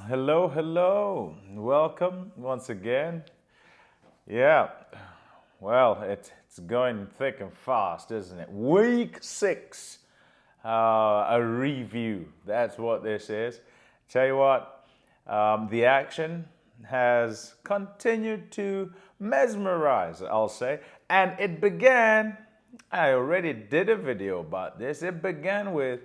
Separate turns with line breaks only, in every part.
Hello, hello. Welcome once again. Yeah, well, it's going thick and fast, isn't it? Week 6, a review. That's what this is. Tell you what, the action has continued to mesmerize, I'll say. And it began, I already did a video about this, it began with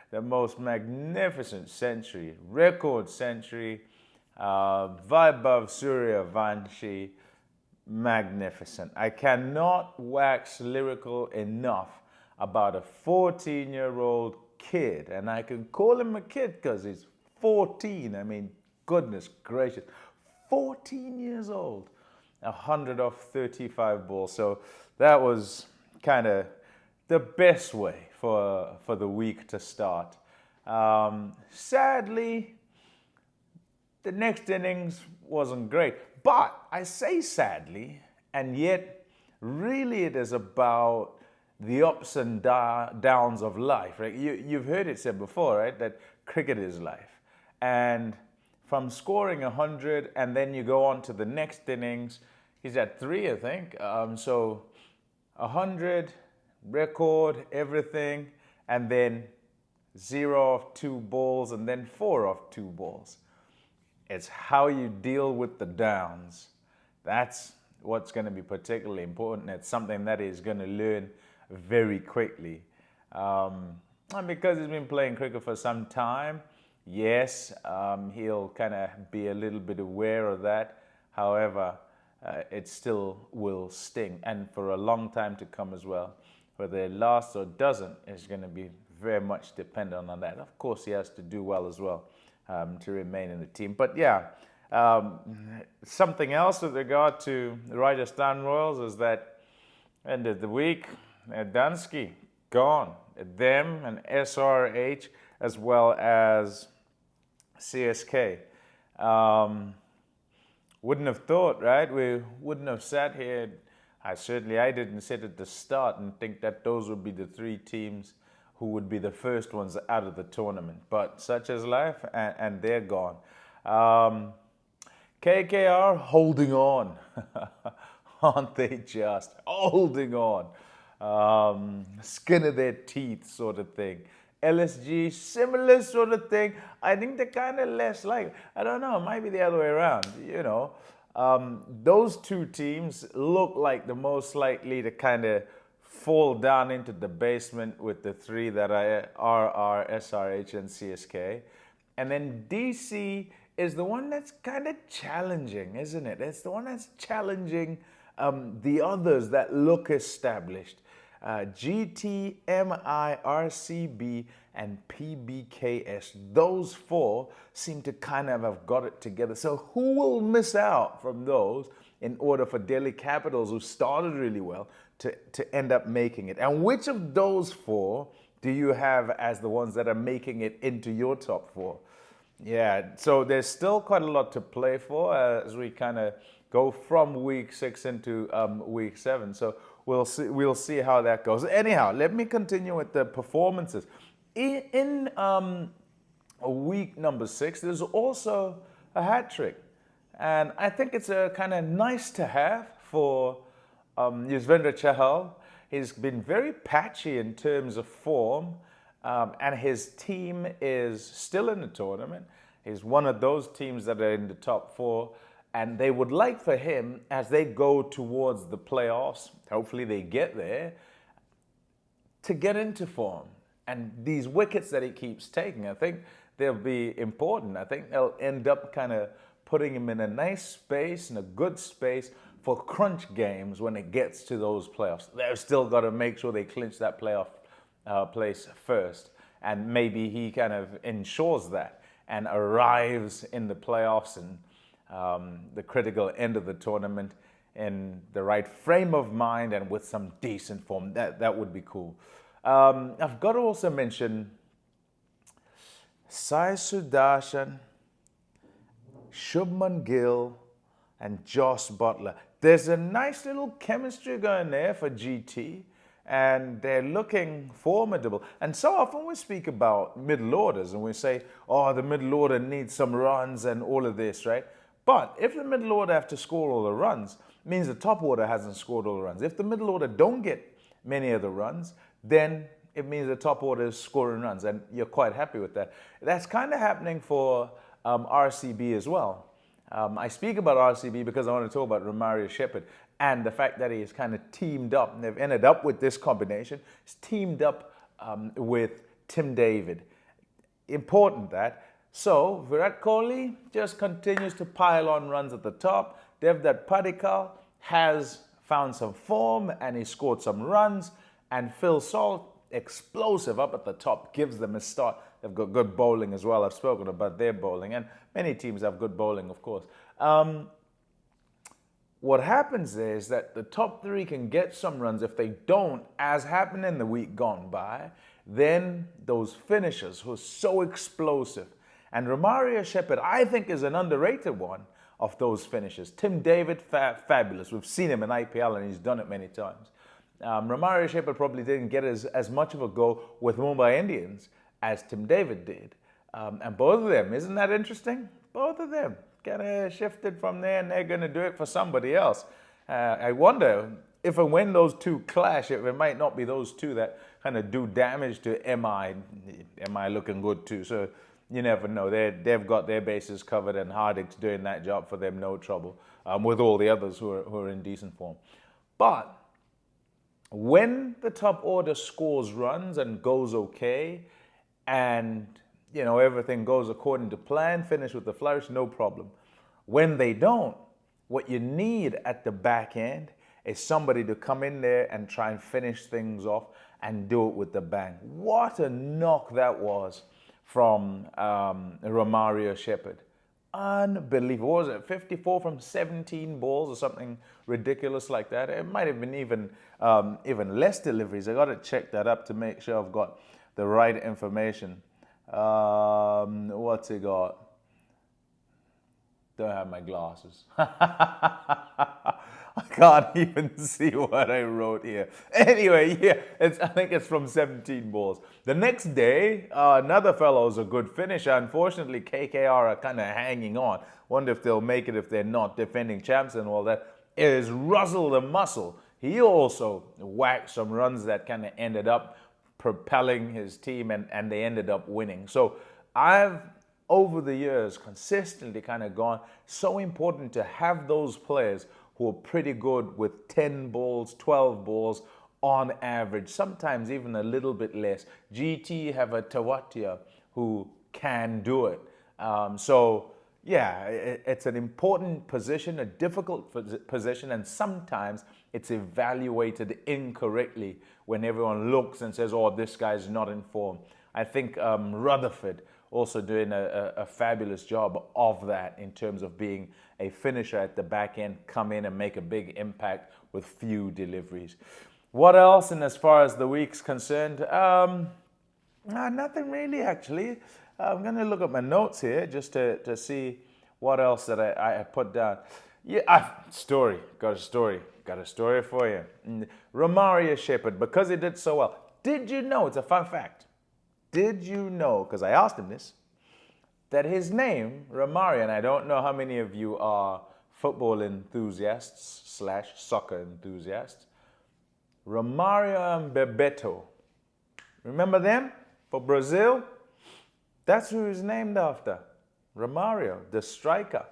the most magnificent century, record century, Vaibhav Suryavanshi, magnificent. I cannot wax lyrical enough about a 14-year-old kid, and I can call him a kid because he's 14. I mean, goodness gracious, 14 years old, 100 off 35 balls. So that was kind of the best way for the week to start. Sadly, the next innings wasn't great. But I say sadly, and yet really it is about the ups and downs of life. Right? You've heard it said before, right, that cricket is life. And from scoring 100 and then you go on to the next innings, he's at 3, I think. So 100, record, everything, and then 0 off 2 balls, and then 4 off 2 balls. It's how you deal with the downs. That's what's going to be particularly important. It's something that he's going to learn very quickly. And because he's been playing cricket for some time, yes, he'll kind of be a little bit aware of that. However, it still will sting, and for a long time to come as well. Whether it lasts or doesn't is going to be very much dependent on that. Of course, he has to do well as well to remain in the team. But yeah, something else with regard to the Rajasthan Royals is that end of the week, Dunsky gone. Them and SRH as well as CSK. Wouldn't have thought, right? We wouldn't have sat here. I didn't sit at the start and think that those would be the 3 teams who would be the first ones out of the tournament. But such is life, and they're gone. KKR holding on. Aren't they just holding on? Skin of their teeth sort of thing. LSG, similar sort of thing. I think they're kind of less like, I don't know, it might be the other way around, you know. Those 2 teams look like the most likely to kind of fall down into the basement with the 3 that are SRH, and CSK. And then DC is the one that's kind of challenging, isn't it? It's the one that's challenging the others that look established. GT, MI, RCB, and PBKS. Those 4 seem to kind of have got it together. So who will miss out from those in order for Delhi Capitals, who started really well, to end up making it? And which of those 4 do you have as the ones that are making it into your top 4? Yeah, so there's still quite a lot to play for as we kind of go from week 6 into week 7. So we'll see how that goes. Anyhow, let me continue with the performances. In week number 6, there's also a hat trick. And I think it's a kind of nice to have for Yuzvendra Chahal. He's been very patchy in terms of form, and his team is still in the tournament. He's one of those teams that are in the top 4, and they would like for him, as they go towards the playoffs, hopefully they get there, to get into form. And these wickets that he keeps taking, I think they'll be important. I think they'll end up kind of putting him in a nice space, in a good space for crunch games when it gets to those playoffs. They've still got to make sure they clinch that playoff place first. And maybe he kind of ensures that and arrives in the playoffs and the critical end of the tournament in the right frame of mind and with some decent form. That would be cool. I've got to also mention Sai Sudarshan, Shubman Gill, and Josh Butler. There's a nice little chemistry going there for GT. and they're looking formidable. And so often we speak about middle orders and we say, oh, the middle order needs some runs and all of this, right? But if the middle order have to score all the runs, it means the top order hasn't scored all the runs. If the middle order don't get many of the runs, then it means the top order is scoring runs, and you're quite happy with that. That's kind of happening for RCB as well. I speak about RCB because I want to talk about Romario Shepherd and the fact that he's kind of teamed up, and they've ended up with this combination. He's teamed up with Tim David. Important that. So Virat Kohli just continues to pile on runs at the top. Devdutt Padikkal has found some form and he scored some runs. And Phil Salt, explosive up at the top, gives them a start. They've got good bowling as well. I've spoken about their bowling, and many teams have good bowling, of course. What happens there is that the top three can get some runs. If they don't, as happened in the week gone by, then those finishers who are so explosive. And Romario Shepherd, I think, is an underrated one of those finishers. Tim David, fabulous. We've seen him in IPL and he's done it many times. Romario Shepherd probably didn't get as much of a go with Mumbai Indians as Tim David did. And both of them, isn't that interesting? Both of them kind of shifted from there and they're going to do it for somebody else. I wonder if and when those two clash, if it might not be those two that kind of do damage to MI. MI looking good too. So you never know. They've got their bases covered and Hardik's doing that job for them, no trouble, with all the others who are in decent form. But when the top order scores runs and goes okay, and everything goes according to plan, finish with a flourish, no problem. When they don't, what you need at the back end is somebody to come in there and try and finish things off and do it with the bang. What a knock that was from Romario Shepherd. Unbelievable. What was it, 54 from 17 balls or something ridiculous like that? It might have been even less deliveries. I got to check that up to make sure I've got the right information. What's he got? Don't have my glasses. I can't even see what I wrote here. Anyway, yeah, I think it's from 17 balls. The next day, another fellow's a good finisher. Unfortunately, KKR are kind of hanging on. Wonder if they'll make it if they're not defending champs and all that. Is Russell the Muscle. He also whacked some runs that kind of ended up propelling his team and they ended up winning. So I've, over the years, consistently kind of gone, so important to have those players who are pretty good with 10 balls, 12 balls on average, sometimes even a little bit less. GT have a Tawatia who can do it. So yeah, it's an important position, a difficult position, and sometimes it's evaluated incorrectly when everyone looks and says, oh, this guy's not in form. I think Rutherford also doing a fabulous job of that in terms of being a finisher at the back end, come in and make a big impact with few deliveries. What else? And as far as the week's concerned, nothing really actually. I'm going to look at my notes here just to see what else that I put down. Yeah, got a story for you. Romario Shepherd, because he did so well. Did you know, it's a fun fact, did you know, because I asked him this, that his name, Romario, and I don't know how many of you are football enthusiasts / soccer enthusiasts, Romario and Bebeto. Remember them? For Brazil? That's who he's named after. Romario, the striker.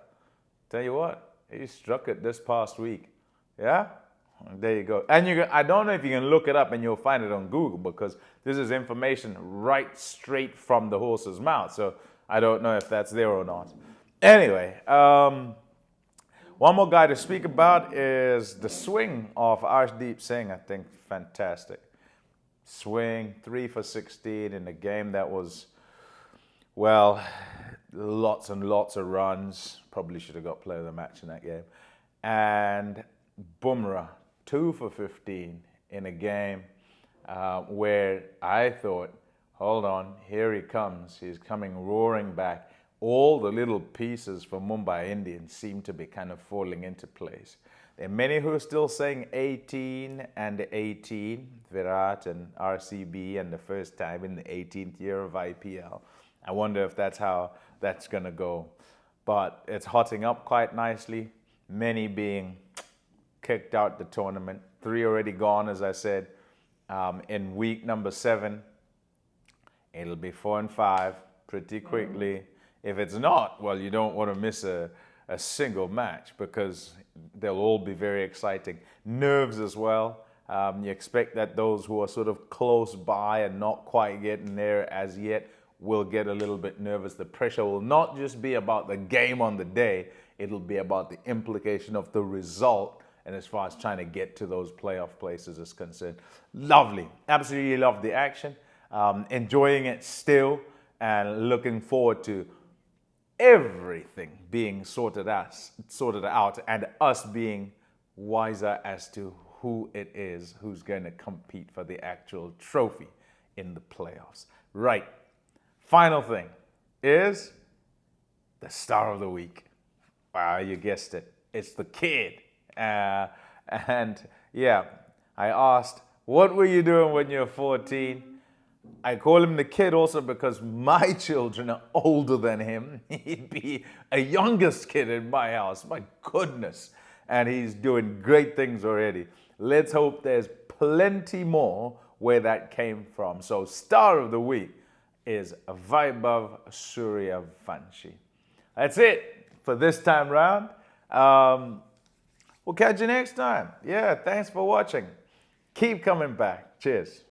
Tell you what, he struck it this past week. Yeah? There you go. And I don't know if you can look it up and you'll find it on Google because this is information right straight from the horse's mouth. So I don't know if that's there or not. Anyway, one more guy to speak about is the swing of Arshdeep Singh. I think fantastic. Swing, 3 for 16 in a game that was, well, lots and lots of runs. Probably should have got player of the match in that game. And Bumrah, 2 for 15 in a game where I thought, hold on, here he comes. He's coming roaring back. All the little pieces for Mumbai Indians seem to be kind of falling into place. There are many who are still saying 18 and 18, Virat and RCB, and the first time in the 18th year of IPL. I wonder if that's how that's going to go. But it's hotting up quite nicely, many being kicked out the tournament. 3 already gone, as I said. In week number 7, it'll be 4 and 5 pretty quickly. If it's not, well, you don't want to miss a single match because they'll all be very exciting. Nerves as well. You expect that those who are sort of close by and not quite getting there as yet will get a little bit nervous. The pressure will not just be about the game on the day, it'll be about the implication of the result, and as far as trying to get to those playoff places is concerned. Lovely. Absolutely love the action. Enjoying it still and looking forward to everything being sorted out and us being wiser as to who it is who's going to compete for the actual trophy in the playoffs. Right. Final thing is the star of the week. Wow, you guessed it. It's the kid. And yeah, I asked, what were you doing when you were 14? I call him the kid also because my children are older than him. He'd be a youngest kid in my house. My goodness. And he's doing great things already. Let's hope there's plenty more where that came from. So star of the week is Vaibhav Suryavanshi. That's it for this time round. We'll catch you next time. Yeah, thanks for watching. Keep coming back. Cheers.